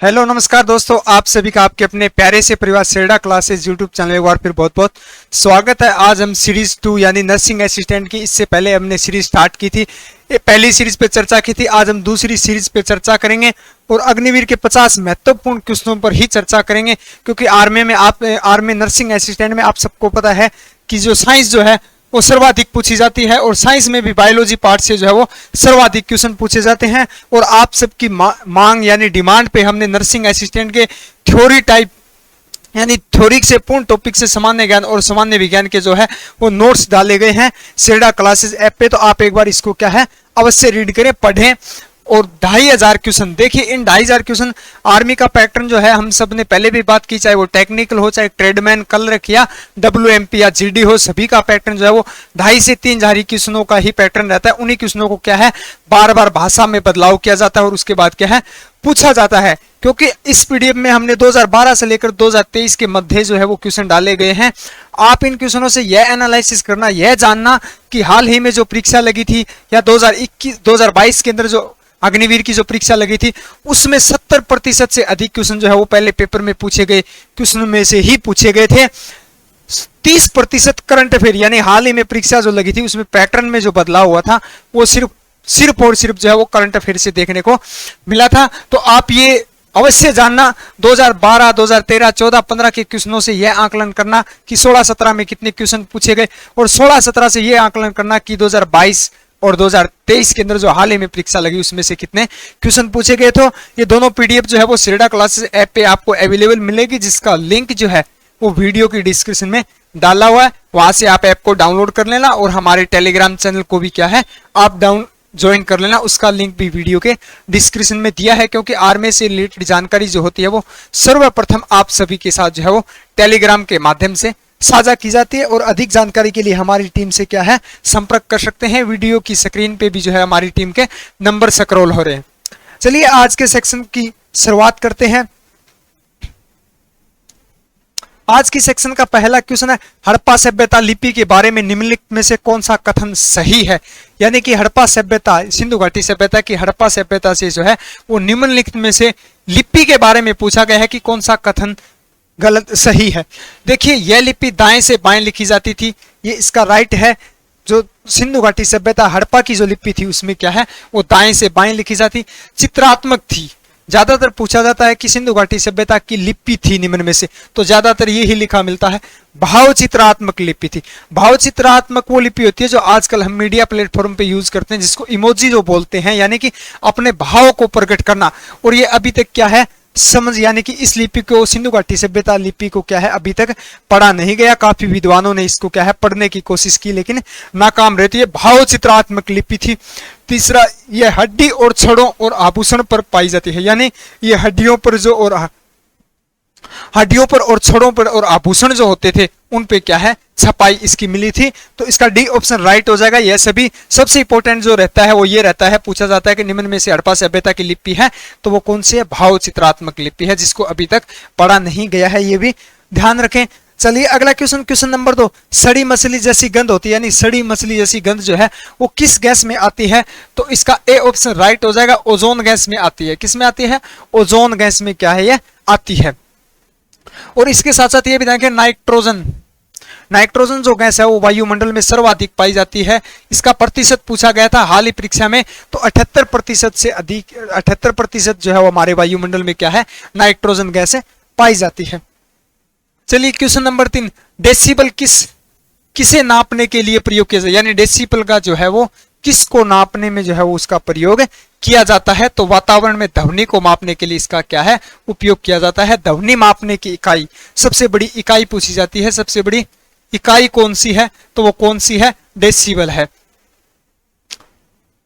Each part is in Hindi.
हेलो नमस्कार दोस्तों, आप सभी का आपके अपने प्यारे से परिवार सेरडा क्लासेस यूट्यूब चैनल एक बार फिर बहुत बहुत स्वागत है। आज हम सीरीज 2 यानी नर्सिंग असिस्टेंट की, इससे पहले हमने सीरीज स्टार्ट की थी, ये पहली सीरीज पे चर्चा की थी। आज हम दूसरी सीरीज पे चर्चा करेंगे और अग्निवीर के 50 महत्वपूर्ण क्वेश्चनों पर ही चर्चा करेंगे, क्योंकि आर्मी नर्सिंग असिस्टेंट में आप सबको पता है कि जो साइंस जो है वो सर्वाधिक पूछी जाती है, और साइंस में भी बायोलॉजी पार्ट से जो है वो सर्वाधिक क्वेश्चन पूछे जाते हैं। और आप सबकी मांग यानी डिमांड पे हमने नर्सिंग असिस्टेंट के थ्योरी टाइप यानी थ्योरी से पूर्ण टॉपिक से सामान्य ज्ञान और सामान्य विज्ञान के जो है वो नोट्स डाले गए हैं सेरडा क्लासेस ऐप पे। तो आप एक बार इसको क्या है अवश्य रीड करें, पढ़ें। और 2500 क्वेश्चन, देखिए इन 2500 क्वेश्चन आर्मी का पैटर्न जो है हम सब ने पहले भी बात की, चाहे वो टेक्निकल हो, चाहे ट्रेडमैन क्लर्क या WMP या GD हो, सभी का पैटर्न जो है वो 2500 से 3000 क्वेश्चनों का ही पैटर्न रहता है। उन्हीं क्वेश्चनों को क्या है बार बार भाषा में बदलाव किया जाता है और उसके बाद क्या है पूछा जाता है। क्योंकि इस PDF में हमने 2012 से लेकर 2023 के मध्य जो है वो क्वेश्चन डाले गए हैं। आप इन क्वेश्चनों से यह एनालिसिस करना, यह जानना कि हाल ही में जो परीक्षा लगी थी या 2022 के अंदर जो अग्निवीर की जो परीक्षा लगी थी उसमें 70% से अधिक क्वेश्चन जो है वो पहले पेपर में पूछे गए क्वेश्चन में से ही पूछे गए थे। 30% करंट अफेयर यानी हाल ही में परीक्षा जो लगी थी उसमें पैटर्न में जो बदलाव हुआ था वो सिर्फ और सिर्फ जो है वो करंट अफेयर से देखने को मिला था। तो आप ये अवश्य जानना 2012, 2013, 14, 15 के क्वेश्चनों से यह आकलन करना कि 16, 17 में कितने क्वेश्चन पूछे गए, और 16, 17 से यह आकलन करना कि 2022 और 2023 के अंदर जो हाल ही में परीक्षा लगी उसमें से कितने क्वेश्चन पूछे गए। तो ये दोनों PDF जो है वो सेरडा क्लासेस ऐप पे आपको अवेलेबल मिलेगी, जिसका लिंक जो है वो वीडियो की डिस्क्रिप्शन में डाला हुआ है। वहां से आप ऐप को डाउनलोड कर लेना और हमारे टेलीग्राम चैनल को भी क्या है आप ज्वाइन कर लेना, उसका लिंक भी वीडियो के डिस्क्रिप्शन में दिया है। क्योंकि आर्मी से रिलेटेड जानकारी जो होती है वो सर्वप्रथम आप सभी के साथ जो है वो टेलीग्राम के माध्यम से साझा की जाती है। और अधिक जानकारी के लिए हमारी टीम से क्या है संपर्क कर सकते हैं। वीडियो की स्क्रीन पे भी जो है हमारी टीम के नंबर स्क्रॉल हो रहे हैं। चलिए आज के सेक्शन की शुरुआत करते हैं। आज की सेक्शन का पहला क्वेश्चन है, हड़प्पा सभ्यता लिपि के बारे में निम्नलिखित में से कौन सा कथन सही है। यानी कि हड़प्पा सभ्यता, सिंधु घाटी सभ्यता की हड़प्पा सभ्यता से जो है वो निम्नलिखित में से लिपि के बारे में पूछा गया है कि कौन सा कथन गलत सही है। देखिए यह लिपि दाएं से बाएं लिखी जाती थी, ये इसका राइट है। जो सिंधु घाटी सभ्यता हड़प्पा की जो लिपि थी उसमें क्या है वो दाएं से बाएं लिखी जाती, चित्रात्मक थी। ज्यादातर पूछा जाता है कि सिंधु घाटी सभ्यता की लिपि थी निम्न में से, तो ज्यादातर ये ही लिखा मिलता है भाव चित्रात्मक लिपि थी। भाव चित्रात्मक वो लिपि होती है जो आजकल हम मीडिया प्लेटफॉर्म पे यूज करते हैं, जिसको इमोजी जो बोलते हैं, यानी कि अपने भाव को प्रकट करना। और ये अभी तक क्या है समझ, यानी कि इस लिपि को, सिंधु घाटी सभ्यता लिपि को क्या है अभी तक पढ़ा नहीं गया। काफी विद्वानों ने इसको क्या है पढ़ने की कोशिश की लेकिन नाकाम रहती है। भाव चित्रात्मक लिपि थी। तीसरा, ये हड्डी और छड़ों और आभूषण पर पाई जाती है, यानी ये हड्डियों पर और छड़ों पर और आभूषण जो होते थे उन पे क्या है छपाई इसकी मिली थी। तो इसका डी ऑप्शन राइट हो जाएगा। यह सभी सबसे इंपॉर्टेंट जो रहता है वो ये रहता है, पूछा जाता है कि निम्न में से हड़प्पा सभ्यता की लिपि है तो वो कौन सी है, भाव चित्रात्मक लिपि है, जिसको अभी तक पढ़ा नहीं गया है, ये भी ध्यान रखें। चलिए अगला क्वेश्चन नंबर 2, सड़ी मछली जैसी गंध होती है, यानी सड़ी मछली जैसी गंध जो है वो किस गैस में आती है। तो इसका ए ऑप्शन राइट हो जाएगा, ओजोन गैस में आती है। किस में आती है, ओजोन गैस में क्या है ये आती है। और इसके साथ साथ ये भी देखें नाइट्रोजन जो गैस है वो वायुमंडल में सर्वाधिक पाई जाती है। इसका प्रतिशत पूछा गया था हाल ही परीक्षा में, तो 78% से अधिक, 78% जो है वो हमारे वायुमंडल में क्या है नाइट्रोजन गैस पाई जाती है। चलिए क्वेश्चन नंबर 3, डेसिबल किसे नापने के लिए प्रयोग किया जाए, यानी डेसिबल का जो है वो किसको नापने में जो है वो उसका प्रयोग किया जाता है। तो वातावरण में ध्वनि को मापने के लिए इसका क्या है उपयोग किया जाता है। ध्वनि मापने की इकाई, सबसे बड़ी इकाई पूछी जाती है, सबसे बड़ी इकाई कौन सी है, तो वो कौन सी है, डेसिबल है।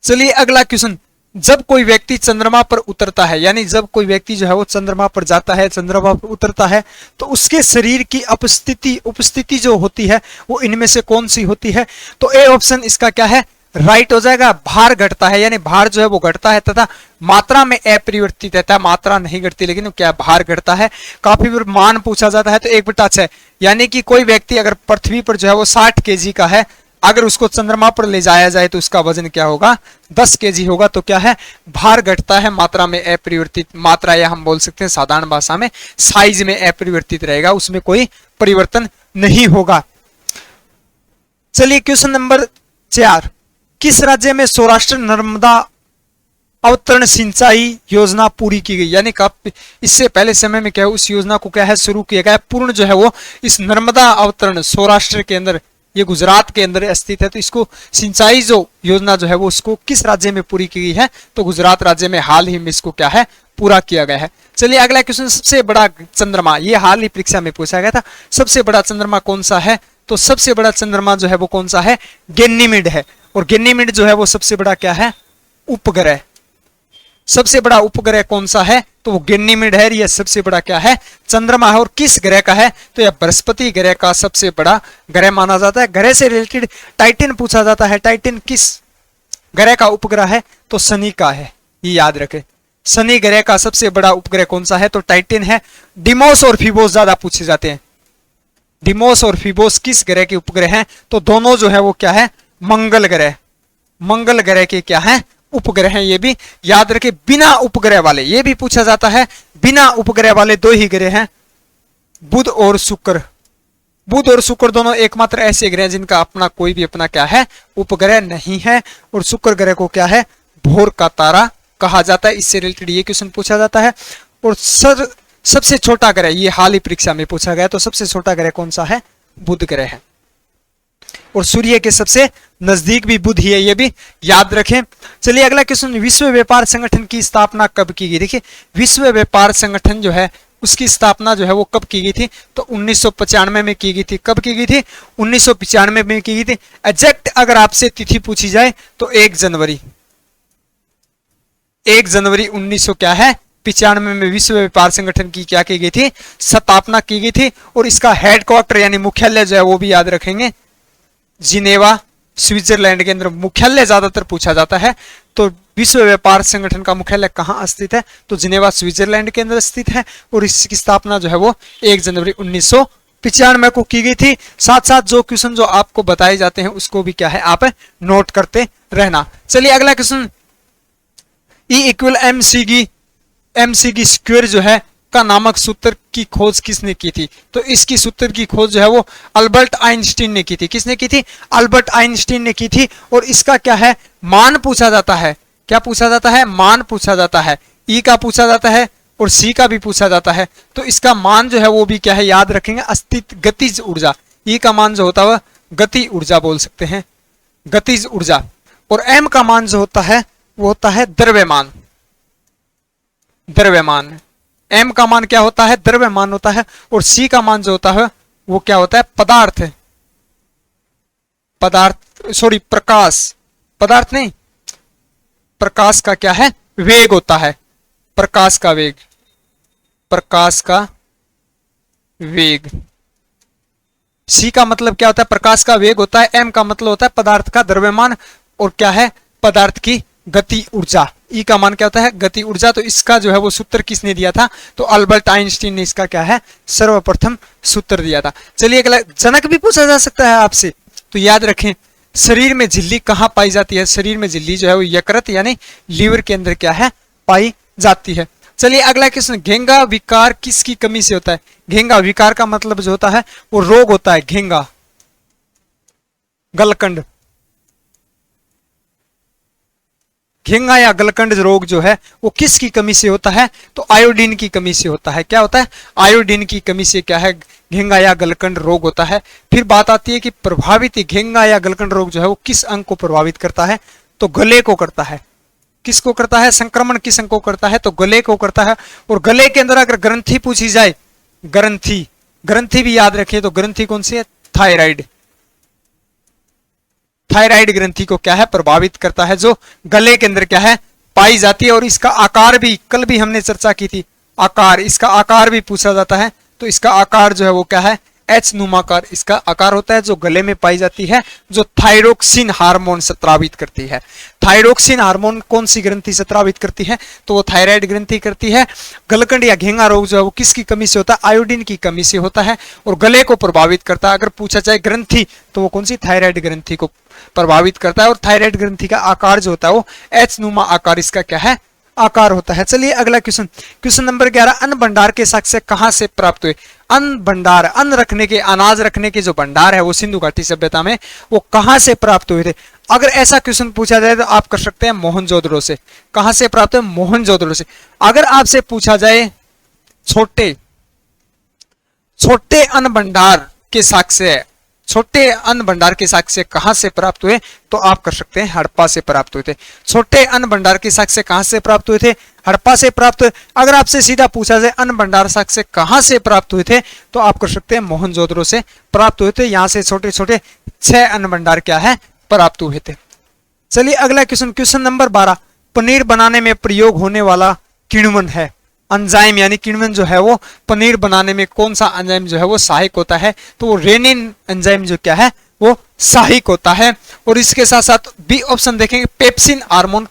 चलिए अगला क्वेश्चन, जब कोई व्यक्ति चंद्रमा पर उतरता है, यानी जब कोई व्यक्ति जो है वो चंद्रमा पर जाता है, चंद्रमा पर उतरता है, तो उसके शरीर की उपस्थिति जो होती है वो इनमें से कौन सी होती है। तो ए ऑप्शन इसका क्या है राइट हो जाएगा, भार घटता है, यानी भार जो है वो घटता है तथा मात्रा में अपरिवर्तित रहता है, मात्रा नहीं घटती लेकिन क्या भार घटता है। काफी बार मान पूछा जाता है तो 1/6, यानी कि कोई व्यक्ति अगर पृथ्वी पर जो है वो 60 kg का है अगर उसको चंद्रमा पर ले जाया जाए तो उसका वजन क्या होगा, 10 केजी होगा। तो क्या है, भार घटता है, मात्रा में अपरिवर्तित, मात्रा या हम बोल सकते हैं साधारण भाषा में साइज में अपरिवर्तित रहेगा, उसमें कोई परिवर्तन नहीं होगा। चलिए क्वेश्चन नंबर 4, किस राज्य में सौराष्ट्र नर्मदा अवतरण सिंचाई योजना पूरी की गई, यानी कब, इससे पहले समय में क्या है उस योजना को क्या है शुरू किया गया, पूर्ण जो है वो इस नर्मदा अवतरण सौराष्ट्र के अंदर, ये गुजरात के अंदर स्थित है, तो इसको सिंचाई जो योजना जो है वो उसको किस राज्य में पूरी की गई है, तो गुजरात राज्य में हाल ही में इसको क्या है पूरा किया गया है। चलिए अगला क्वेश्चन, सबसे बड़ा चंद्रमा, ये हाल ही परीक्षा में पूछा गया था, सबसे बड़ा चंद्रमा कौन सा है, तो सबसे बड़ा चंद्रमा जो है वो कौन सा है, गैनीमेड है। और गैनीमेड जो है वो सबसे बड़ा क्या है, उपग्रह, सबसे बड़ा उपग्रह कौन सा है, तो वो गैनीमेड है। यह सबसे बड़ा क्या है, चंद्रमा है। और किस ग्रह का है, तो यह बृहस्पति ग्रह का सबसे बड़ा ग्रह माना जाता है। ग्रह से रिलेटेड टाइटन पूछा जाता है, टाइटन किस ग्रह का उपग्रह है, तो शनि का है, ये याद रखें। शनि ग्रह का सबसे बड़ा उपग्रह कौन सा है, तो टाइटन है। डिमोस और फिबोस ज्यादा पूछे जाते हैं। डिमोस और फिबोस किस ग्रह के उपग्रह हैं, तो दोनों जो है वो क्या है, मंगल ग्रह, मंगल ग्रह के क्या है उपग्रह हैं। ये भी याद रखें। बिना उपग्रह वाले, ये भी पूछा जाता है, बिना उपग्रह वाले दो ही ग्रह हैं, बुध और शुक्र। बुध और शुक्र दोनों एकमात्र ऐसे ग्रह जिनका अपना कोई भी अपना क्या है उपग्रह नहीं है। और शुक्र ग्रह को क्या है, भोर का तारा कहा जाता है। इससे रिलेटेड ये क्वेश्चन पूछा जाता है। और सबसे छोटा ग्रह, ये हाल ही परीक्षा में पूछा गया, तो सबसे छोटा ग्रह कौन सा है, बुध ग्रह है। और सूर्य के सबसे नजदीक भी बुध ही है, ये भी याद रखें। चलिए अगला क्वेश्चन, विश्व व्यापार संगठन की स्थापना कब की गई। देखिए विश्व व्यापार संगठन जो है उसकी स्थापना जो है वो कब की गई थी, तो 1995 में की गई थी। कब की गई थी, 1995 में की गई थी। एग्जैक्ट अगर आपसे तिथि पूछी जाए तो 1 जनवरी 1900 क्या है 95 में विश्व व्यापार संगठन की क्या की गई थी, स्थापना की गई थी। और इसका हेडक्वार्टर यानी मुख्यालय जो है वो भी याद रखेंगे, जिनेवा स्विट्जरलैंड के अंदर मुख्यालय ज्यादातर पूछा जाता है। तो विश्व व्यापार संगठन का मुख्यालय कहां स्थित है, तो जिनेवा स्विट्जरलैंड के अंदर स्थित है। और इसकी स्थापना जो है वो 1 जनवरी 1995 को की गई थी। साथ साथ जो क्वेश्चन जो आपको बताए जाते हैं उसको भी क्या है आप नोट करते रहना। चलिए अगला क्वेश्चन, E इक्वल MC की स्क्वायर जो है का नामक सूत्र की खोज किसने की थी, तो इसकी सूत्र की खोज जो है वो अल्बर्ट आइंस्टीन ने की थी। किसने की थी, अल्बर्ट आइंस्टीन ने की थी। और इसका क्या है मान पूछा जाता है, क्या पूछा जाता है, मान पूछा जाता है। ई का पूछा जाता है और सी का भी पूछा जाता है। तो इसका मान जो है वो भी क्या है याद रखेंगे, अस्तित्व गतिज ऊर्जा। ई का मान जो होता है गति ऊर्जा बोल सकते हैं, गतिज ऊर्जा। और एम का मान जो होता है वो होता है द्रव्यमान, द्रव्यमान। एम का मान क्या होता है, द्रव्यमान होता है। और सी का मान जो होता है वो क्या होता है, पदार्थ, प्रकाश, पदार्थ नहीं, प्रकाश का क्या है वेग होता है, प्रकाश का वेग, प्रकाश का वेग। सी का मतलब क्या होता है, प्रकाश का वेग होता है। एम का मतलब होता है पदार्थ का द्रव्यमान। और क्या है, पदार्थ की गति ऊर्जा। ई का मान क्या होता है, गति ऊर्जा। तो इसका जो है वो सूत्र किसने दिया था, तो अल्बर्ट आइंस्टीन ने इसका क्या है सर्वप्रथम सूत्र दिया था। चलिए अगला, जनक भी पूछा जा सकता है आपसे, तो याद रखें शरीर में झिल्ली कहां पाई जाती है, शरीर में झिल्ली जो है वो यकृत यानी लीवर के अंदर क्या है पाई जाती है। चलिए अगला क्वेश्चन, घेंगा विकार किसकी कमी से होता है। घेंगा विकार का मतलब जो होता है वो रोग होता है, घेंगा गलकंड, घेंगा या गलकंड रोग जो है वो किसकी कमी से होता है, तो आयोडीन की कमी से होता है। क्या होता है, आयोडीन की कमी से क्या है घेंगा या गलकंड रोग होता है। फिर बात आती है कि प्रभावित घेंगा या गलकंड रोग जो है वो किस अंग को प्रभावित करता है, तो गले को करता है। किसको करता है, संक्रमण किस अंग को करता है, तो गले को करता है। और गले के अंदर अगर ग्रंथि पूछी जाए, ग्रंथि, ग्रंथि भी याद रखिए, तो ग्रंथि कौन सी है, थायराइड, थायराइड ग्रंथि को क्या है प्रभावित करता है, जो गले के अंदर क्या है पाई जाती है। और इसका आकार भी कल भी हमने चर्चा की थी, आकार, इसका आकार भी पूछा जाता है। तो इसका आकार जो है वो क्या है एच नुमाकार इसका आकार होता है, जो गले में पाई जाती है, जो थायरोक्सिन हार्मोन स्रावित करती है। थायरोक्सिन हार्मोन कौन सी ग्रंथि स्रावित करती है? तो वो थायराइड ग्रंथि करती है। गलकंड या घेंगा रोग जो है वो किसकी कमी से होता है? आयोडीन की कमी से होता है और गले को प्रभावित करता है। अगर पूछा जाए ग्रंथि तो वो कौन सी? थायराइड ग्रंथि को प्रभावित करता है। और थायराइड ग्रंथि का आकार जो होता है वो एच नुमा आकार इसका क्या है? आकार होता है। चलिए अगला क्वेश्चन, क्वेश्चन नंबर 11, अन्न भंडार के साक्ष्य कहां से प्राप्त हुए? अन्न भंडार, अन्न रखने के, अनाज रखने के जो भंडार है वो सिंधु घाटी सभ्यता में वो कहां से प्राप्त हुए थे? अगर ऐसा क्वेश्चन पूछा जाए तो आप कर सकते हैं मोहनजोदड़ो से। कहां से प्राप्त हुए? मोहनजोदड़ो से। अगर आपसे पूछा जाए छोटे छोटे अन्न भंडार के साक्ष्य, छोटे अन्न भंडार के साक्ष्य कहां से प्राप्त हुए? तो आप कर सकते हैं हड़प्पा से प्राप्त हुए थे। छोटे अन्न भंडार के साक्ष्य कहां से प्राप्त हुए थे? हड़प्पा से प्राप्त हुए। अगर आपसे सीधा पूछा जाए अन्न भंडार साक्ष्य कहां से प्राप्त हुए थे, तो आप कर सकते हैं मोहनजोदड़ो से प्राप्त हुए थे। यहां से छोटे छोटे 6 अन्न भंडार क्या है? प्राप्त हुए थे। चलिए अगला क्वेश्चन, क्वेश्चन नंबर 12, पनीर बनाने में प्रयोग होने वाला किण्वन है, एंजाइम यानी किण्वन जो है वो पनीर बनाने में कौन सा एंजाइम जो है वो सहायक होता है? तो वो रेनिन एंजाइम जो क्या है वो सहायक होता है। और इसके साथ साथ बी ऑप्शन देखेंगे, पेप्सिन हार्मोन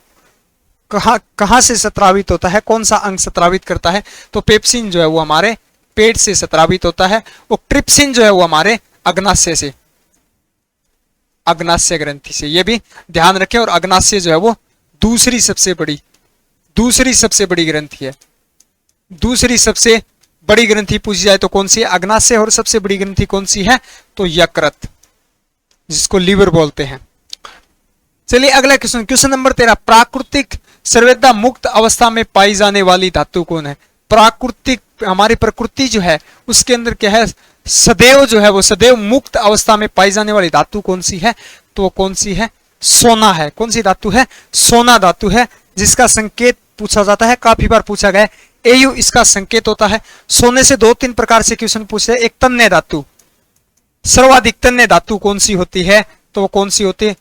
कहां से स्रावित होता है? कौन सा अंग स्रावित करता है? तो पेप्सिन जो है वो हमारे पेट से स्रावित होता है। और ट्रिप्सिन जो है वो हमारे अग्नाशय से, अग्नाशय ग्रंथि से, ये भी ध्यान रखें। और अग्नाशय जो है वो दूसरी सबसे बड़ी ग्रंथि है। दूसरी सबसे बड़ी ग्रंथि पूछी जाए तो कौन सी है? अग्नाशय। और सबसे बड़ी ग्रंथि कौन सी है? तो यकृत, जिसको लीवर बोलते हैं। चलिए अगला क्वेश्चन, क्वेश्चन नंबर 13, प्राकृतिक सर्वदा मुक्त अवस्था में पाई जाने वाली धातु कौन है? प्राकृतिक, हमारी प्रकृति जो है उसके अंदर क्या है? सदैव जो है वो सदैव मुक्त अवस्था में पाई जाने वाली धातु कौन सी है? तो कौन सी है? सोना है। कौन सी धातु है? सोना धातु है, जिसका संकेत पूछा जाता है, काफी बार पूछा गया है। एयू इसका संकेत होता है। सोने से 2-3 प्रकार से क्वेश्चन पूछे। एक तन्य धातु, सर्वाधिक तन्य धातु कौन सी होती है? तो वो कौन सी होती है?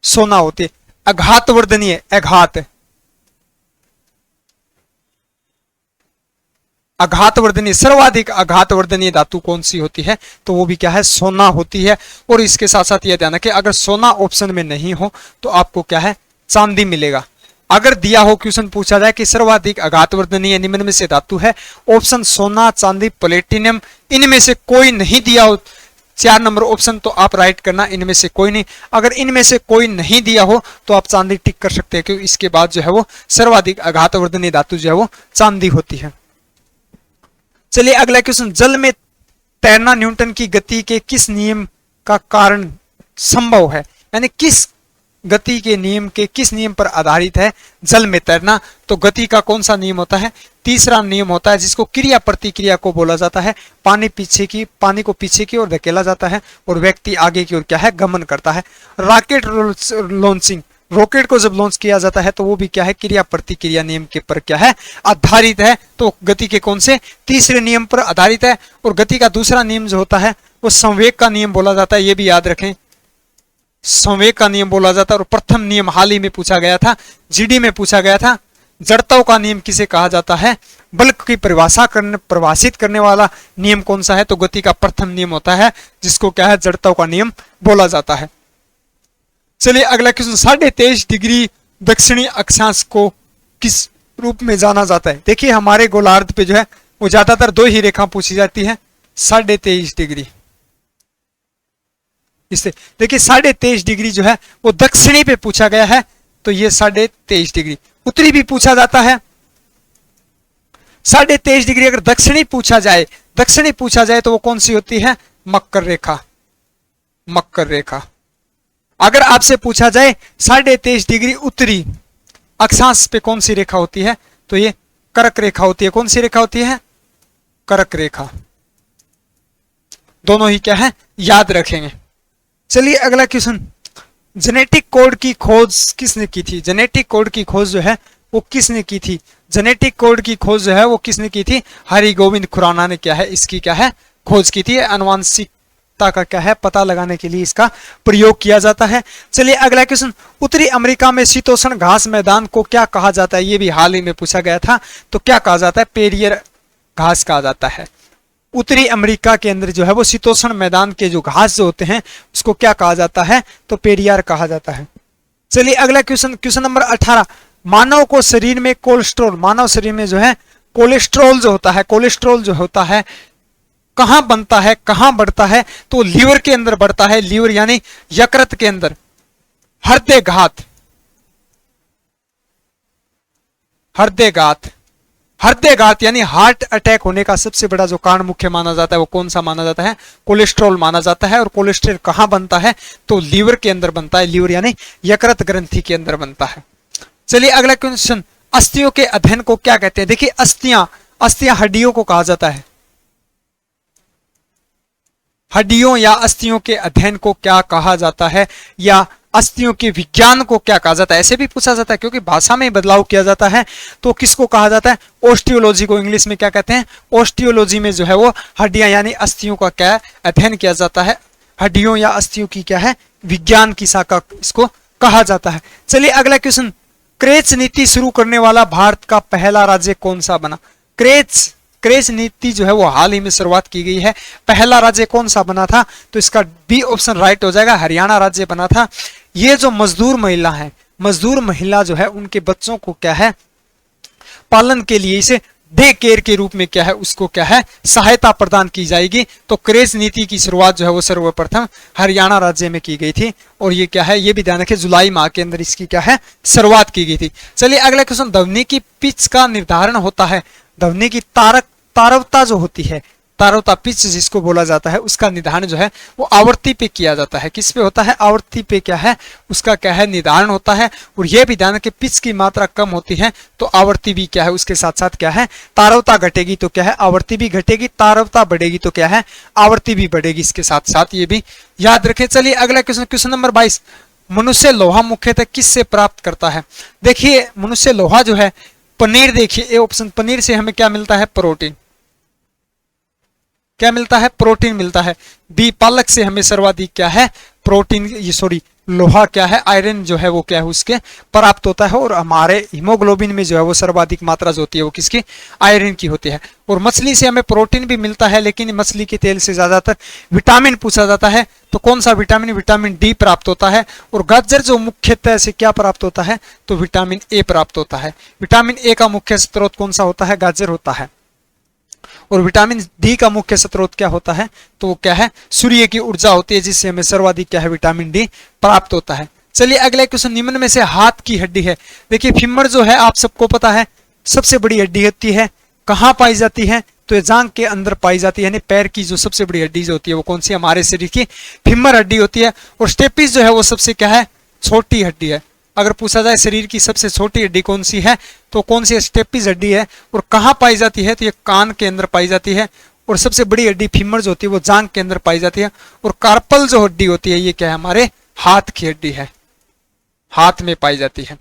सोना होती है। आघात वर्धनीय, आघातवर्धनीय, सर्वाधिक आघातवर्धनीय धातु कौन सी होती है? तो वो भी क्या है? सोना होती है। और इसके साथ साथ यह ध्यान रखें, अगर सोना ऑप्शन में नहीं हो तो आपको क्या है? चांदी मिलेगा। अगर दिया हो, क्वेश्चन पूछा जाए कि सर्वाधिक आघातवर्धनीय निम्न में से धातु है, ऑप्शन सोना, चांदी, प्लेटिनम, इनमें से कोई नहीं दिया हो, 4 नंबर ऑप्शन, तो आप राइट करना इनमें से कोई नहीं। अगर इनमें से कोई नहीं दिया हो तो आप चांदी टिक कर सकते हैं, क्योंकि इसके बाद जो है वो सर्वाधिक आघातवर्धनीय धातु जो है वो चांदी होती है। चलिए अगला क्वेश्चन, जल में तैरना न्यूटन की गति के किस नियम का कारण संभव है? यानी किस गति के नियम के किस नियम पर आधारित है जल में तैरना? तो गति का कौन सा नियम होता है? तीसरा नियम होता है, जिसको क्रिया प्रतिक्रिया को बोला जाता है। पानी को पीछे की ओर धकेला जाता है और व्यक्ति आगे की ओर क्या है? गमन करता है। रॉकेट लॉन्चिंग, रॉकेट को जब लॉन्च किया जाता है तो वो भी क्या है? क्रिया प्रतिक्रिया नियम के पर क्या है? आधारित है। तो गति के कौन से? तीसरे नियम पर आधारित है। और गति का दूसरा नियम जो होता है वो संवेग का नियम बोला जाता है। ये भी याद रखें, संवेग का नियम बोला जाता है। और प्रथम नियम हाल ही में पूछा गया था, जीडी में पूछा गया था, जड़त्व का नियम किसे कहा जाता है? बल की परिभाषित करने वाला नियम कौन सा है? तो गति का प्रथम नियम होता है, जिसको क्या है? जड़त्व का नियम बोला जाता है। चलिए अगला क्वेश्चन, 23.5 डिग्री दक्षिणी अक्षांश को किस रूप में जाना जाता है? देखिए हमारे गोलार्ध पे जो है वो ज्यादातर 2 ही रेखा पूछी जाती है, 23.5 डिग्री। इससे देखिए 23.5 डिग्री जो है वो दक्षिणी पे पूछा गया है, तो ये 23.5 डिग्री। उत्तरी भी पूछा जाता है। 23.5 डिग्री अगर दक्षिणी पूछा जाए तो वो कौन सी होती है? मकर रेखा, मकर रेखा। अगर आपसे पूछा जाए 23.5 डिग्री उत्तरी अक्षांश पे कौन सी रेखा होती है? तो ये कर्क रेखा होती है। कौन सी रेखा होती है? कर्क रेखा। दोनों ही क्या है? याद रखेंगे। चलिए अगला क्वेश्चन, जेनेटिक कोड की खोज किसने की थी? जेनेटिक कोड की खोज जो है वो किसने की थी? जेनेटिक कोड की खोज जो है वो किसने की थी? हरिगोविंद खुराना ने क्या है? इसकी क्या है? खोज की थी। आनुवांशिकता का क्या है? पता लगाने के लिए इसका प्रयोग किया जाता है। चलिए अगला क्वेश्चन, उत्तरी अमेरिका में शीतोष्ण घास मैदान को क्या कहा जाता है? ये भी हाल ही में पूछा गया था। तो क्या कहा जाता है? पेरियर घास कहा जाता है। उत्तरी अमेरिका के अंदर जो है वो शीतोष्ण मैदान के जो घास जो होते हैं उसको क्या कहा जाता है, तो पेरियार कहा जाता है। चलिए अगला क्वेश्चन, क्वेश्चन नंबर 18, मानव को शरीर में कोलेस्ट्रॉल, मानव शरीर में जो है कोलेस्ट्रॉल जो होता है, कोलेस्ट्रॉल जो होता है कहां बनता है, कहां बढ़ता है, तो लीवर के अंदर बढ़ता है, लीवर यानी यकृत के अंदर। हृदयघात, हृदयघात, हृदयघात यानी हार्ट अटैक होने का सबसे बड़ा जो कारण मुख्य माना जाता है वो कौन सा माना जाता है, कोलेस्ट्रॉल माना जाता है। और कोलेस्ट्रॉल कहां बनता है, तो लीवर के अंदर बनता है, लीवर यानी यकृत ग्रंथि के अंदर बनता है। चलिए अगला क्वेश्चन, अस्थियों के अध्ययन को क्या कहते हैं। देखिए अस्थियां, अस्थियां हड्डियों को कहा जाता है, हड्डियों या अस्थियों के अध्ययन को क्या कहा जाता है, या अस्थियों के विज्ञान को क्या कहा जाता है, ऐसे भी पूछा जाता है क्योंकि भाषा में बदलाव किया जाता है। तो किसको कहा जाता है, ओस्टियोलॉजी को इंग्लिश में क्या कहते हैं, ओस्टियोलॉजी में जो है वो हड्डियां यानी अस्थियों का क्या अध्ययन किया जाता है, हड्डियों या अस्थियों की क्या है विज्ञान की शाखा इसको कहा जाता है। चलिए अगला क्वेश्चन, क्रेच नीति शुरू करने वाला भारत का पहला राज्य कौन सा बना। क्रेच नीति जो है वो हाल ही में शुरुआत की गई है, पहला राज्य कौन सा बना था, तो इसका बी ऑप्शन राइट हो जाएगा, हरियाणा राज्य बना था। ये जो मजदूर महिला है, मजदूर महिला जो है उनके बच्चों को क्या है पालन के लिए इसे डे केयर के रूप में क्या है उसको क्या है सहायता प्रदान की जाएगी। तो क्रेच नीति की शुरुआत जो है वो सर्वप्रथम हरियाणा राज्य में की गई थी, और ये क्या है ये भी ध्यान रखें जुलाई माह के अंदर इसकी क्या है शुरुआत की गई थी। चलिए अगला क्वेश्चन, ध्वनि की पिच का निर्धारण होता है, ध्वनि की तारवता जो होती है, तारवता पिच जिसको बोला जाता है, उसका निर्धारण जो है वो आवृत्ति पे किया जाता है। किस पे होता है, आवृत्ति पे क्या है उसका क्या है निर्धारण होता है। और यह भी ध्यान रखें पिच की मात्रा कम होती है तो आवृत्ति भी क्या है उसके साथ साथ क्या है तारवता घटेगी तो क्या है आवृत्ति भी घटेगी, तारवता बढ़ेगी तो क्या है आवृत्ति भी बढ़ेगी इसके साथ साथ, ये भी याद रखें। चलिए अगला क्वेश्चन, क्वेश्चन नंबर 22, मनुष्य लोहा मुख्यतः किससे प्राप्त करता है। देखिए मनुष्य लोहा जो है पनीर, देखिए ए ऑप्शन, पनीर से हमें क्या मिलता है प्रोटीन, क्या मिलता है प्रोटीन मिलता है। बी पालक से हमें सर्वाधिक क्या है प्रोटीन, ये सॉरी लोहा क्या है आयरन जो है वो क्या है उसके प्राप्त होता है। और हमारे हीमोग्लोबिन में जो है वो सर्वाधिक मात्रा जो होती है वो किसकी आयरन की होती है। और मछली से हमें प्रोटीन भी मिलता है, लेकिन मछली के तेल से ज्यादातर विटामिन पूछा जाता है, तो कौन सा विटामिन, विटामिन डी प्राप्त होता है। और गाजर जो मुख्यतः से क्या प्राप्त होता है, तो विटामिन ए प्राप्त होता है। विटामिन ए का मुख्य स्रोत कौन सा होता है, गाजर होता है। और विटामिन डी का मुख्य स्रोत क्या होता है, तो वो क्या है सूर्य की ऊर्जा होती है, जिससे हमें सर्वाधिक क्या है विटामिन डी प्राप्त होता है। चलिए अगला क्वेश्चन, निम्न में से हाथ की हड्डी है। देखिए फीमर जो है आप सबको पता है सबसे बड़ी हड्डी होती है, कहाँ पाई जाती है, तो ये जांघ के अंदर पाई जाती है, यानी पैर की जो सबसे बड़ी हड्डी जो होती है वो कौन सी हमारे शरीर की फीमर हड्डी होती है। और स्टेपिस जो है वो सबसे क्या है छोटी हड्डी है। अगर पूछा जाए शरीर की सबसे छोटी हड्डी कौन सी है, तो कौन सी स्टेपिस हड्डी है। और कहाँ पाई जाती है, तो ये कान के अंदर पाई जाती है। और सबसे बड़ी हड्डी फीमर जो होती है वो जांघ के अंदर पाई जाती है। और कार्पल जो हड्डी होती है ये क्या है हमारे हाथ की हड्डी है, हाथ में पाई जाती है।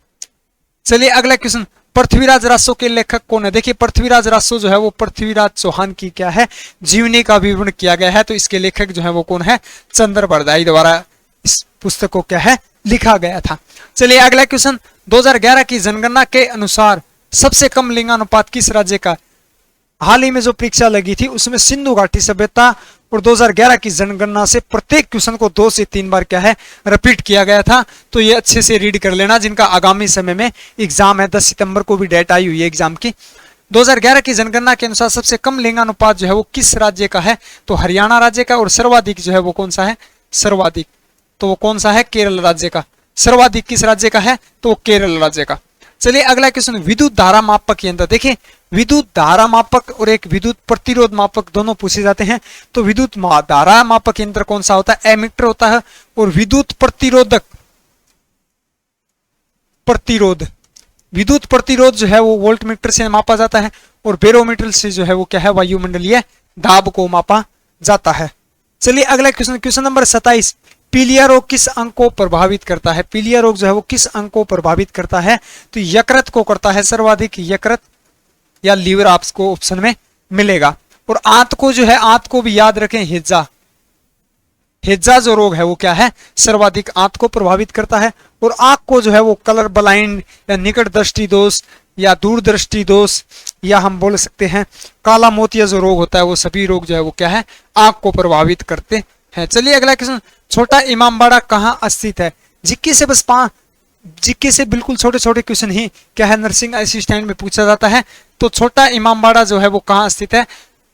चलिए अगला क्वेश्चन, पृथ्वीराज रासो के लेखक कौन है। देखिए पृथ्वीराज रासो जो है वो पृथ्वीराज चौहान की क्या है जीवनी का विवरण किया गया है, तो इसके लेखक जो है वो कौन है चंद्र बरदाई द्वारा इस पुस्तक को क्या है लिखा गया था। चलिए अगला क्वेश्चन, 2011 की जनगणना के अनुसार सबसे कम लिंगानुपात किस राज्य का। हाल ही में जो परीक्षा लगी थी उसमें सिंधु घाटी सभ्यता और 2011 की जनगणना से प्रत्येक क्वेश्चन को 2 से 3 बार क्या है रिपीट किया गया था। तो ये अच्छे से रीड कर लेना, जिनका आगामी समय में एग्जाम है, 10 सितंबर को भी डेट आई हुई है एग्जाम की। 2011 की जनगणना के अनुसार सबसे कम लिंगानुपात जो है वो किस राज्य का है, तो हरियाणा राज्य का। और सर्वाधिक जो है वो कौन सा है, सर्वाधिक तो वो कौन सा है केरल राज्य का। सर्वाधिक किस राज्य का है, तो वो केरल राज्य का। चलिए अगला क्वेश्चन, विद्युत धारा मापक यंत्र। देखिए विद्युत धारा मापक और एक विद्युत प्रतिरोध मापक दोनों पूछे जाते हैं। तो विद्युत धारा मापक यंत्र कौन सा होता है, एमीटर होता है। और विद्युत प्रतिरोधक प्रतिरोध, विद्युत प्रतिरोध जो है वो वोल्ट मीटर से मापा जाता है। और बैरोमीटर से जो है वो क्या है वायुमंडलीय दाब को मापा जाता है। चलिए अगला क्वेश्चन, क्वेश्चन नंबर 27, पीलिया रोग किस अंग को प्रभावित करता है। पीलिया रोग जो है वो किस अंग को प्रभावित करता है, तो यकृत को करता है सर्वाधिक, यकृत या लीवर आपको ऑप्शन में मिलेगा। और आंत को जो है, आंत को भी याद रखें, हेजा, हेजा जो रोग है वो क्या है सर्वाधिक आंत को प्रभावित करता है। और आंख को जो है वो कलर ब्लाइंड या निकट दृष्टि दोष या दूरदृष्टि दोष, या हम बोल सकते हैं काला मोतिया जो रोग होता है, वो सभी रोग जो है वो क्या है, आंख को प्रभावित करते हैं। चलिए अगला क्वेश्चन, छोटा इमामबाड़ा कहाँ स्थित है? जीके से बस जीके से बिल्कुल छोटे छोटे क्वेश्चन ही क्या है नर्सिंग असिस्टेंट में पूछा जाता है। तो छोटा इमामबाड़ा जो है वो कहाँ स्थित है?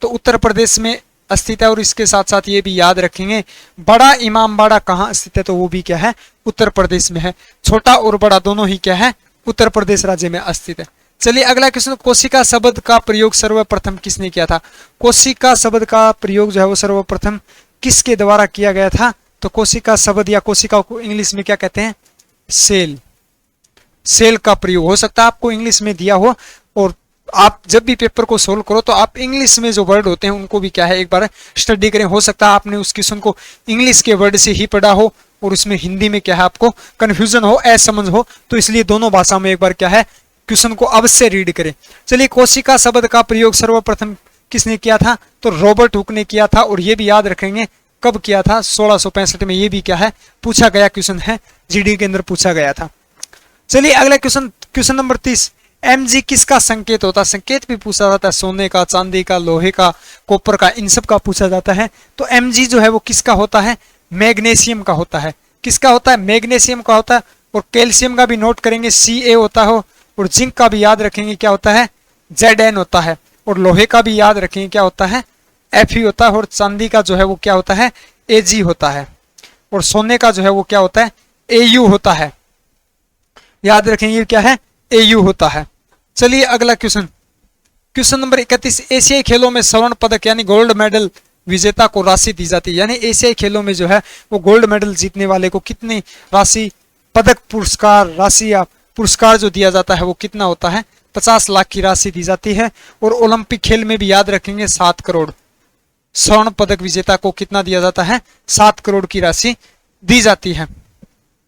तो उत्तर प्रदेश में स्थित है। और इसके साथ साथ ये भी याद रखेंगे, बड़ा इमामबाड़ा कहाँ स्थित है? तो वो भी क्या है, उत्तर प्रदेश में है। छोटा और बड़ा दोनों ही क्या है, उत्तर प्रदेश राज्य में स्थित है। चलिए अगला क्वेश्चन, कोशिका शब्द का प्रयोग सर्वप्रथम किसने किया था? कोशिका शब्द का प्रयोग जो है वो सर्वप्रथम किसके द्वारा किया गया था? तो कोशिका शब्द या कोशिका को इंग्लिश में क्या कहते हैं? सेल। सेल का प्रयोग हो सकता है आपको इंग्लिश में दिया हो, और आप जब भी पेपर को सोल्व करो तो आप इंग्लिश में जो वर्ड होते हैं उनको भी क्या है एक बार स्टडी करें। हो सकता है आपने उस क्वेश्चन को इंग्लिश के वर्ड से ही पढ़ा हो और उसमें हिंदी में क्या है आपको कंफ्यूजन हो, असमझ हो, तो इसलिए दोनों भाषा में एक बार क्या है क्वेश्चन को अवश्य रीड करें। चलिए कोशिका शब्द का प्रयोग सर्वप्रथम किसने किया था? तो रॉबर्ट हुक ने किया था। और ये भी याद रखेंगे कब किया था? 1665 में। ये भी क्या है पूछा गया क्वेश्चन है, जीडी के अंदर पूछा गया था। चलिए अगला क्वेश्चन, क्वेश्चन नंबर 30, Mg किसका संकेत होता है? संकेत भी पूछा जाता है, सोने का, चांदी का, लोहे का, कॉपर का, इन सब का पूछा जाता है। तो Mg जो है वो किसका होता है? मैग्नीशियम का होता है। किसका होता है? मैग्नीशियम का होता है। और कैल्शियम का भी नोट करेंगे, Ca होता है। और जिंक का भी याद रखेंगे क्या होता है? Zn होता है। और लोहे का भी याद रखेंगे क्या होता है? Fe होता है। और चांदी का जो है वो क्या होता है? Ag होता है। और सोने का जो है वो क्या होता है? Au होता है। याद रखेंगे क्या है? Au होता है। चलिए अगला क्वेश्चन, क्वेश्चन नंबर 31, एशियाई खेलों में स्वर्ण पदक यानी गोल्ड मेडल विजेता को राशि दी जाती है। यानी एशियाई खेलों में जो है वो गोल्ड मेडल जीतने वाले को कितनी राशि, पदक, पुरस्कार, राशि या पुरस्कार जो दिया जाता है वो कितना होता है? 50 लाख की राशि दी जाती है। और ओलंपिक खेल में भी याद रखेंगे 7 करोड़। स्वर्ण पदक विजेता को कितना दिया जाता है? 7 करोड़ की राशि दी जाती है।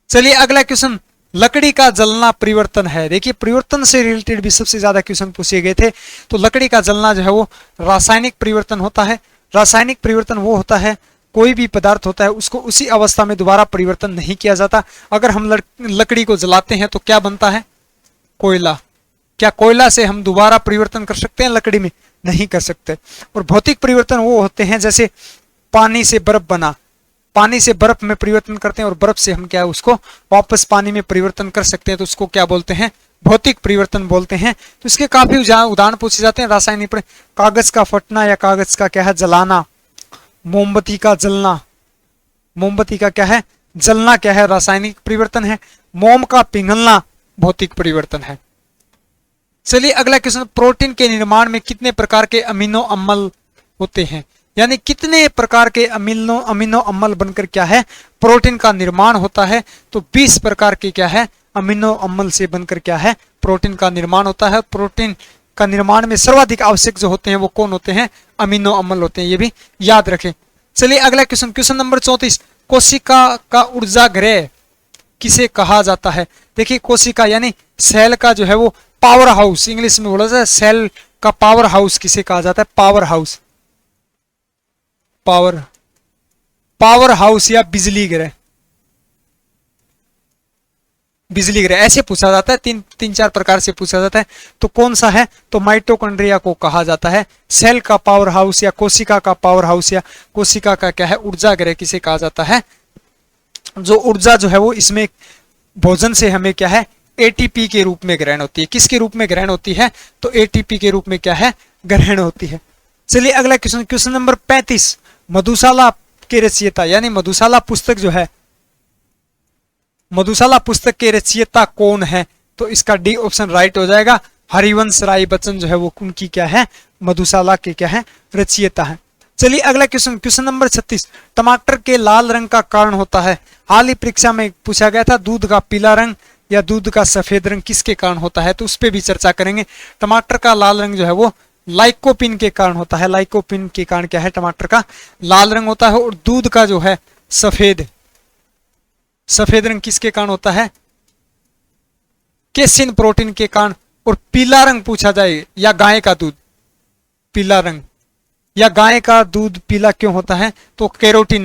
चलिए अगला क्वेश्चन, लकड़ी का जलना परिवर्तन है। देखिए परिवर्तन से रिलेटेड भी सबसे ज्यादा क्वेश्चन पूछे गए थे। तो लकड़ी का जलना जो है वो रासायनिक परिवर्तन होता है। रासायनिक परिवर्तन वो होता है, कोई भी पदार्थ होता है उसको उसी अवस्था में दोबारा परिवर्तन नहीं किया जाता। अगर हम लकड़ी को जलाते हैं तो क्या बनता है? कोयला। क्या कोयला से हम दोबारा परिवर्तन कर सकते हैं लकड़ी में? नहीं कर सकते। और भौतिक परिवर्तन वो होते हैं जैसे पानी से बर्फ बना, पानी से बर्फ में परिवर्तन करते हैं और बर्फ से हम क्या है उसको वापस पानी में परिवर्तन कर सकते हैं, तो उसको क्या बोलते हैं? भौतिक परिवर्तन बोलते हैं। तो इसके काफी उदाहरण पूछे जाते हैं रासायनिक। कागज का फटना या कागज का क्या है? जलाना। मोमबत्ती का जलना, मोमबत्ती का क्या है? जलना क्या है? रासायनिक परिवर्तन है। मोम का पिघलना भौतिक परिवर्तन है। चलिए अगला क्वेश्चन, प्रोटीन के निर्माण में कितने प्रकार के अमीनो अम्ल होते हैं? यानी कितने प्रकार के अमीनो अम्ल बनकर क्या है प्रोटीन का निर्माण होता है? तो 20 प्रकार के क्या है अमीनो अम्ल से बनकर क्या है प्रोटीन का निर्माण होता है। प्रोटीन का निर्माण में सर्वाधिक आवश्यक जो होते हैं वो कौन होते हैं? अमीनो अम्ल होते हैं। ये भी याद रखें। चलिए अगला क्वेश्चन, क्वेश्चन नंबर 34, कोशिका का ऊर्जा गृह किसे कहा जाता है? देखिए कोशिका यानी सेल का जो है वो पावर हाउस, इंग्लिश में बोला जाता है सेल का पावर हाउस किसे कहा जाता है? Power house. पावर हाउस या बिजली ग्रह, बिजली ग्रह ऐसे पूछा जाता है। तीन चार प्रकार से पूछा जाता है। तो कौन सा है? तो माइटोकॉन्ड्रिया को कहा जाता है सेल का पावर हाउस, या कोशिका का पावर हाउस, या कोशिका का क्या है ऊर्जा ग्रह किसे कहा जाता है? जो ऊर्जा जो है वो इसमें भोजन से हमें क्या है एटीपी के रूप में ग्रहण होती है। किसके रूप में ग्रहण होती है? तो एटीपी के रूप में क्या है ग्रहण होती है। चलिए अगला क्वेश्चन, क्वेश्चन नंबर 35, मधुशाला के रचयिता यानी मधुशाला पुस्तक जो है, मधुशाला पुस्तक के रचयिता कौन है? तो इसका डी ऑप्शन राइट हो जाएगा। हरिवंश राय बच्चन जो है वो उनकी क्या है मधुशाला के क्या है रचयिता है। चलिए अगला क्वेश्चन, क्वेश्चन नंबर 36, टमाटर के लाल रंग का कारण होता है? हाल ही परीक्षा में पूछा गया था, दूध का पीला रंग या दूध का सफेद रंग किसके कारण होता है? तो उस पर भी चर्चा करेंगे। टमाटर का लाल रंग जो है वो लाइकोपिन के कारण होता है। लाइकोपिन के कारण क्या है टमाटर का लाल रंग होता है। और दूध का जो है सफेद रंग किसके कारण होता है? केसिन प्रोटीन के कारण। और पीला रंग पूछा जाए या गाय का दूध पीला रंग, या गाय का दूध पीला क्यों होता है? तो कैरोटीन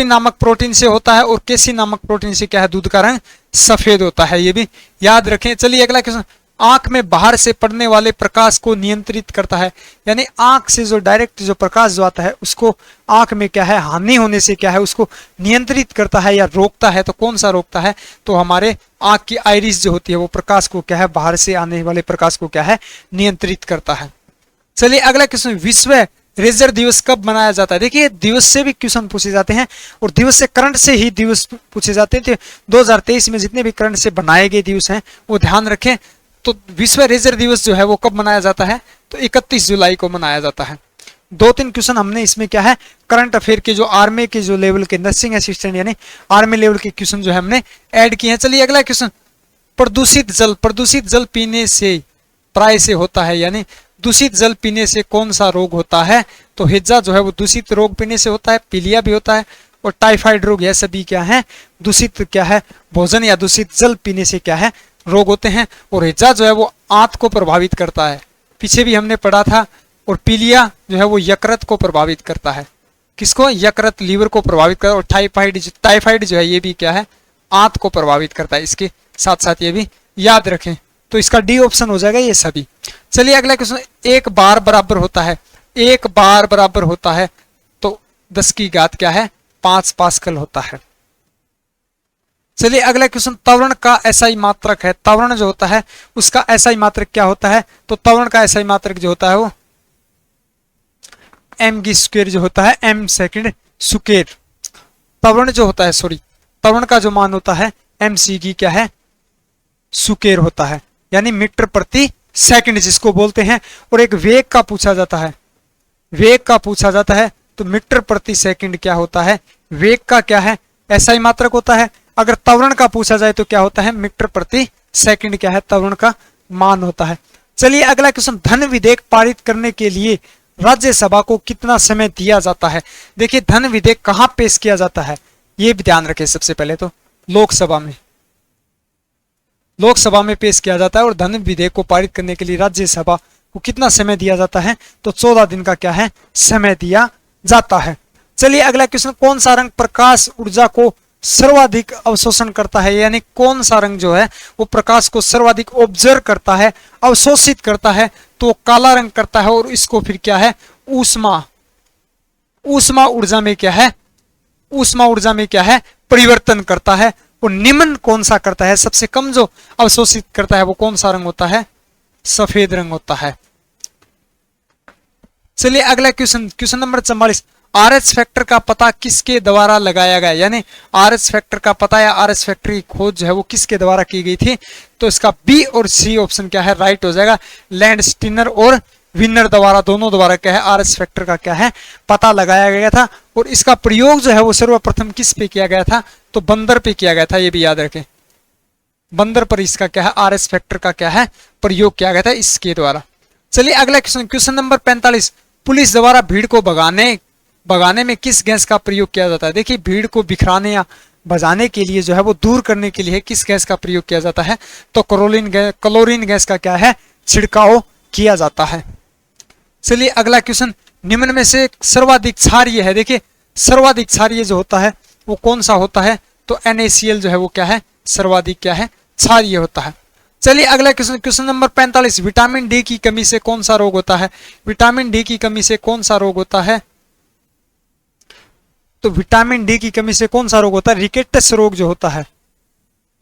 नामक प्रोटीन से होता है। और केसिन नामक प्रोटीन से क्या है दूध का रंग सफेद होता है, ये भी याद रखें। चलिए अगला क्वेश्चन, आंख में बाहर से पड़ने वाले प्रकाश को नियंत्रित करता है, यानी आंख से जो डायरेक्ट जो प्रकाश जो आता है उसको आंख में क्या है हानि होने से क्या है उसको नियंत्रित करता है या रोकता है। तो कौन सा रोकता है? तो हमारे आंख की आइरिस जो होती है वो प्रकाश को क्या है बाहर से आने वाले प्रकाश को क्या है नियंत्रित करता है। चलिए अगला क्वेश्चन, विश्व रेजर दिवस कब मनाया जाता है? देखिए दिवस से भी क्वेश्चन पूछे जाते हैं और दिवस से करंट से ही दिवस पूछे जाते हैं। तो 2023 में जितने भी करंट से बनाए गए दिवस हैं वो ध्यान रखें। तो विश्व रेजर दिवस जो है वो कब मनाया जाता है? तो 31 जुलाई को मनाया जाता है। 2-3 क्वेश्चन हमने इसमें क्या है करंट अफेयर के जो आर्मी के जो लेवल के नर्सिंग असिस्टेंट यानी आर्मी लेवल के क्वेश्चन जो है हमने ऐड किए हैं। चलिए अगला क्वेश्चन, प्रदूषित जल पीने से प्राय से होता है, यानी दूषित जल पीने से कौन सा रोग होता है? तो हैजा जो है वो दूषित रोग पीने से होता है, पीलिया भी होता है और टाइफाइड रोग, यह सभी क्या है दूषित क्या है भोजन या दूषित जल पीने से क्या है रोग होते हैं। और हैजा जो है वो आंत को प्रभावित करता है, पीछे भी हमने पढ़ा था। और पीलिया जो है वो यकृत को प्रभावित करता है, किसको? यकृत, लीवर को प्रभावित करता है। और टाइफाइड जो है ये भी क्या है आंत को प्रभावित करता है। इसके साथ साथ ये भी याद रखें। तो इसका डी ऑप्शन हो जाएगा ये सभी। चलिए अगला क्वेश्चन, एक बार बराबर होता है, एक बार बराबर होता है तो 10 की घात क्या है 5 पास्कल होता है। चलिए अगला क्वेश्चन, त्वरण का एसआई मात्रक है, त्वरण जो होता है उसका एसआई मात्रक क्या होता है? तो त्वरण का एसआई मात्रक जो होता है वो एम की स्क्वायर जो होता है एम सेकंड स्क्वायर। त्वरण जो होता है त्वरण का जो मान होता है एम सी की क्या है स्क्वायर होता है, यानी मीटर प्रति सेकंड जिसको बोलते हैं। और एक वेग का पूछा जाता है, वेग का पूछा जाता है तो मीटर प्रति सेकंड क्या होता है? वेग का क्या है एसआई मात्रक होता है। अगर त्वरण का पूछा जाए तो क्या होता है? मीटर प्रति सेकंड क्या है त्वरण का मान होता है। चलिए अगला क्वेश्चन, धन विधेयक पारित करने के लिए राज्यसभा को कितना समय दिया जाता है? देखिए धन विधेयक कहां पेश किया जाता है ये भी ध्यान रखें। सबसे पहले तो लोकसभा में पेश किया जाता है। और धन विधेयक को पारित करने के लिए राज्यसभा को कितना समय दिया जाता है? तो 14 दिन का क्या है समय दिया जाता है। चलिए अगला क्वेश्चन, कौन सा रंग प्रकाश ऊर्जा को सर्वाधिक अवशोषण करता है? यानी कौन सा रंग जो है वो प्रकाश को सर्वाधिक ऑब्जर्व करता है, अवशोषित करता है? तो काला रंग करता है। और इसको फिर क्या है ऊष्मा ऊर्जा में क्या है परिवर्तन करता है। और निम्न कौन सा करता है? सबसे कम जो अवशोषित करता है वो कौन सा रंग होता है? सफेद रंग होता है। चलिए अगला क्वेश्चन नंबर 44, आरएस फैक्टर का पता किसके द्वारा लगाया गया? यानी आरएस फैक्टर का पता या आरएस फैक्टर की खोज जो है वो किसके द्वारा की गई थी? तो इसका बी और सी ऑप्शन क्या है राइट हो जाएगा। लैंडस्टीनर और विनर द्वारा, दोनों द्वारा क्या है आरएस फैक्टर का क्या है पता लगाया गया था। और इसका प्रयोग जो है वो सर्वप्रथम किस पे किया गया था? तो बंदर पे किया गया था, ये भी याद रखें। बंदर पर इसका क्या है आरएस फैक्टर का क्या है प्रयोग किया गया था इसके द्वारा। चलिए अगला क्वेश्चन नंबर 45, पुलिस द्वारा भीड़ को भगाने में किस गैस का प्रयोग किया जाता है? देखिए भीड़ को बिखराने या भगाने के लिए जो है वो दूर करने के लिए किस गैस का प्रयोग किया जाता है? तो क्लोरीन गैस का क्या है छिड़काव किया जाता है। चलिए अगला क्वेश्चन, निम्न में से सर्वाधिक क्षारीय है। देखिए सर्वाधिक क्षारीय जो होता है वो कौन सा होता है? तो NaCl जो है वो क्या है सर्वाधिक क्या है क्षारीय होता है। चलिए अगला क्वेश्चन नंबर 45, विटामिन डी की कमी से कौन सा रोग होता है? विटामिन डी की कमी से कौन सा रोग होता है? तो विटामिन डी की कमी से कौन सा रोग होता है? रिकेटस रोग जो होता है,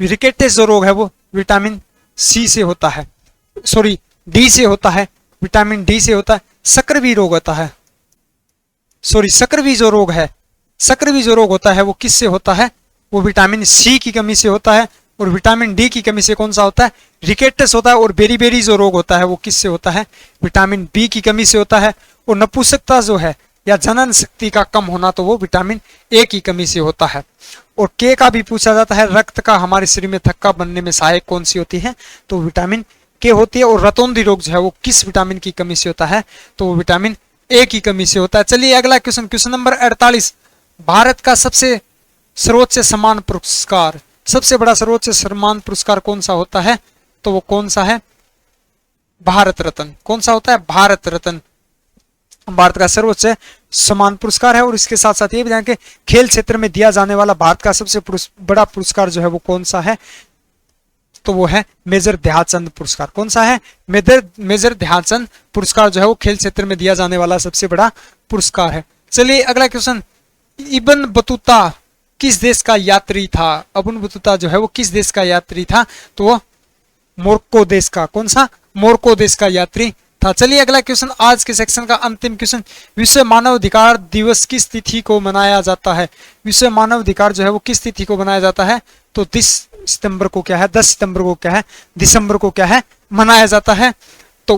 रिकेटस जो रोग है वो विटामिन सी से होता है, डी से होता है, विटामिन डी से होता है। सक्रिय रोग होता है, सक्रिय जो रोग होता है वो किससे होता है? वो विटामिन सी की कमी से होता है। और विटामिन डी की कमी से कौन सा होता है? रिकेटस होता है। और बेरी जो रोग होता है वो किससे होता है? विटामिन बी की कमी से होता है। और नपुंसकता जो है या जनन शक्ति का कम होना तो वो विटामिन ए की कमी से होता है। और के का भी पूछा जाता है, रक्त का हमारे शरीर में थक्का बनने में सहायक कौन सी होती है? तो विटामिन के होती है। और रतौंधी रोग जो है वो किस विटामिन की कमी से होता है? तो वो विटामिन ए की कमी से होता है। चलिए अगला क्वेश्चन नंबर 48, भारत का सबसे सर्वोच्च सम्मान पुरस्कार, सबसे बड़ा सर्वोच्च सम्मान पुरस्कार कौन सा होता है? तो वो कौन सा है? भारत रत्न। कौन सा होता है? भारत रत्न। भारत का सर्वोच्च सम्मान पुरस्कार है। और इसके साथ साथ ये भी जान के खेल क्षेत्र में दिया जाने वाला भारत का सबसे बड़ा पुरस्कार जो है वो कौन सा है, तो वो है मेजर ध्यानचंद पुरस्कार। कौन सा है? मेजर ध्यानचंद पुरस्कार जो है वो खेल क्षेत्र में दिया जाने वाला सबसे बड़ा पुरस्कार है। चलिए अगला क्वेश्चन, इब्न बतूता किस देश का यात्री था? इब्न बतूता जो है वो किस देश का यात्री था? तो वो मोरक्को देश का, कौन सा? मोरक्को देश का यात्री था। चलिए अगला क्वेश्चन, आज के सेक्शन का अंतिम क्वेश्चन, विश्व मानवाधिकार दिवस किस तिथि को मनाया जाता है? विश्व मानवाधिकार जो है वो किस तिथि को मनाया जाता है? तो 10 सितंबर को क्या है, 10 सितंबर को क्या है, दिसंबर को क्या है, मनाया जाता है। तो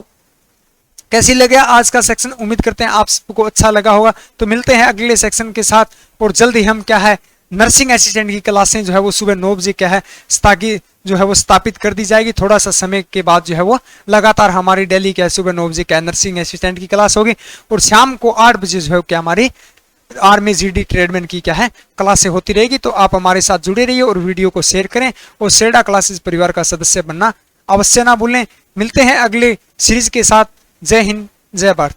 कैसी लगे आज का सेक्शन? उम्मीद करते हैं आप सबको अच्छा लगा होगा। तो मिलते हैं अगले सेक्शन के साथ, और जल्दी हम क्या है नर्सिंग असिस्टेंट की क्लासें जो है वो सुबह 9 बजे क्या है ताकि जो है वो स्थापित कर दी जाएगी। थोड़ा सा समय के बाद जो है वो लगातार हमारी डेली क्या है सुबह 9 बजे क्या नर्सिंग असिस्टेंट की क्लास होगी, और शाम को 8 बजे जो है क्या हमारी आर्मी जीडी ट्रेडमैन की क्या है क्लासें होती रहेगी। तो आप हमारे साथ जुड़े रहिए और वीडियो को शेयर करें, और सेडा क्लासेस परिवार का सदस्य बनना अवश्य ना भूलें। मिलते हैं अगले सीरीज के साथ। जय हिंद, जय भारत।